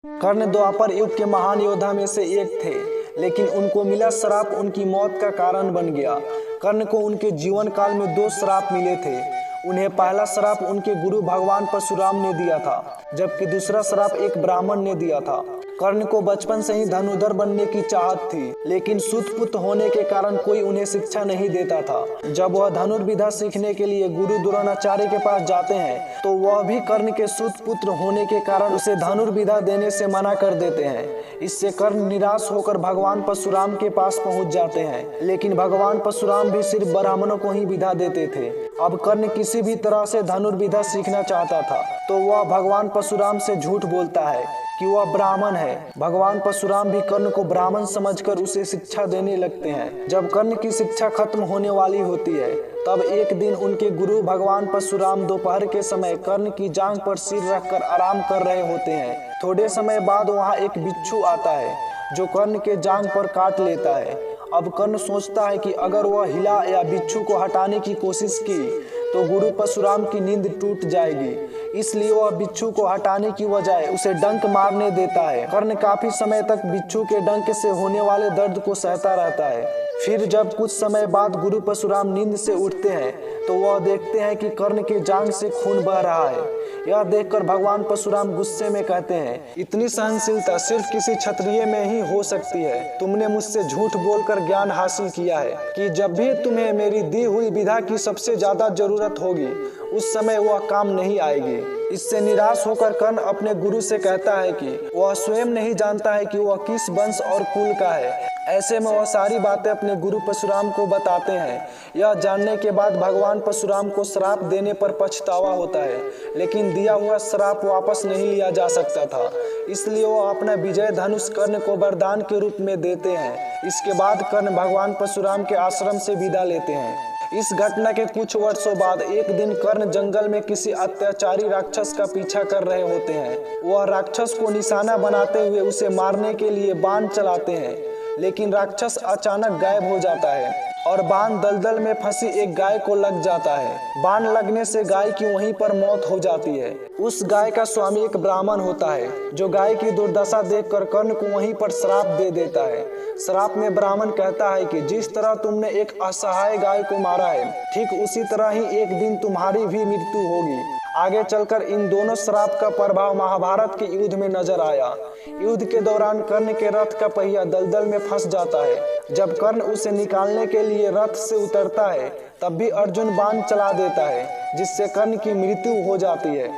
कर्ण द्वापर युग के महान योद्धा में से एक थे, लेकिन उनको मिला श्राप उनकी मौत का कारण बन गया। कर्ण को उनके जीवन काल में 2 श्राप मिले थे। उन्हें पहला श्राप उनके गुरु भगवान परशुराम ने दिया था, जबकि दूसरा श्राप एक ब्राह्मण ने दिया था। कर्ण को बचपन से ही धनुर्धर बनने की चाहत थी, लेकिन सूतपुत्र होने के कारण कोई उन्हें शिक्षा नहीं देता था। जब वह धनुर्विद्या सीखने के लिए गुरु द्रोणाचार्य के पास जाते हैं, तो वह भी कर्ण के सूतपुत्र होने के कारण उसे धनुर्विद्या देने से मना कर देते हैं। इससे कर्ण निराश होकर भगवान परशुराम के पास पहुंच जाते हैं, लेकिन भगवान परशुराम भी सिर्फ ब्राह्मणों को ही विद्या देते थे। अब कर्ण किसी भी तरह से धनुर्विद्या सीखना चाहता था, तो वह भगवान परशुराम से झूठ बोलता है कि वह ब्राह्मण है। भगवान परशुराम भी कर्ण को ब्राह्मण समझकर उसे शिक्षा देने लगते हैं। जब कर्ण की शिक्षा खत्म होने वाली होती है, तब एक दिन उनके गुरु भगवान परशुराम दोपहर के समय कर्ण की जांघ पर सिर रखकर आराम कर रहे होते हैं। थोड़े समय बाद वहां एक बिच्छू आता है, जो कर्ण के जांघ पर काट लेता है। अब कर्ण सोचता है कि अगर वह हिला या बिच्छू को हटाने की कोशिश की, तो गुरु परशुराम की नींद टूट जाएगी। इसलिए वह बिच्छू को हटाने की बजाय उसे डंक मारने देता है। कर्ण काफी समय तक बिच्छू के डंक से होने वाले दर्द को सहता रहता है। फिर जब कुछ समय बाद गुरु परशुराम नींद से उठते हैं, तो वह देखते हैं कि कर्ण के जांघ से खून बह रहा है। यह देखकर भगवान परशुराम गुस्से में कहते हैं, इतनी सहनशीलता सिर्फ किसी क्षत्रिय में ही हो सकती है। तुमने मुझसे झूठ बोलकर ज्ञान हासिल किया है कि जब भी तुम्हें मेरी दी हुई विद्या की सबसे ज्यादा जरूरत होगी, उस समय वह काम नहीं आएगी। इससे निराश होकर कर्ण अपने गुरु से कहता है कि वह स्वयं नहीं जानता है कि वह किस वंश और कुल का है। ऐसे में वह सारी बातें अपने गुरु परशुराम को बताते हैं। यह जानने के बाद भगवान परशुराम को श्राप देने पर पछतावा होता है, लेकिन दिया हुआ श्राप वापस नहीं लिया जा सकता था। इसलिए वह अपना विजय धनुष कर्ण को वरदान के रूप में देते हैं। इसके बाद कर्ण भगवान परशुराम के आश्रम से विदा लेते हैं। इस घटना के कुछ वर्षों बाद एक दिन कर्ण जंगल में किसी अत्याचारी राक्षस का पीछा कर रहे होते हैं। वह राक्षस को निशाना बनाते हुए उसे मारने के लिए बाण चलाते हैं, लेकिन राक्षस अचानक गायब हो जाता है और बाण दलदल में फंसी एक गाय को लग जाता है। बाण लगने से गाय की वहीं पर मौत हो जाती है। उस गाय का स्वामी एक ब्राह्मण होता है, जो गाय की दुर्दशा देखकर कर्ण को वहीं पर श्राप दे देता है। श्राप में ब्राह्मण कहता है कि जिस तरह तुमने एक असहाय गाय को मारा है, ठीक उसी तरह ही एक दिन तुम्हारी भी मृत्यु होगी। आगे चलकर इन दोनों श्राप का प्रभाव महाभारत के युद्ध में नजर आया। युद्ध के दौरान कर्ण के रथ का पहिया दलदल में फंस जाता है। जब कर्ण उसे निकालने के लिए रथ से उतरता है, तब भी अर्जुन बाण चला देता है, जिससे कर्ण की मृत्यु हो जाती है।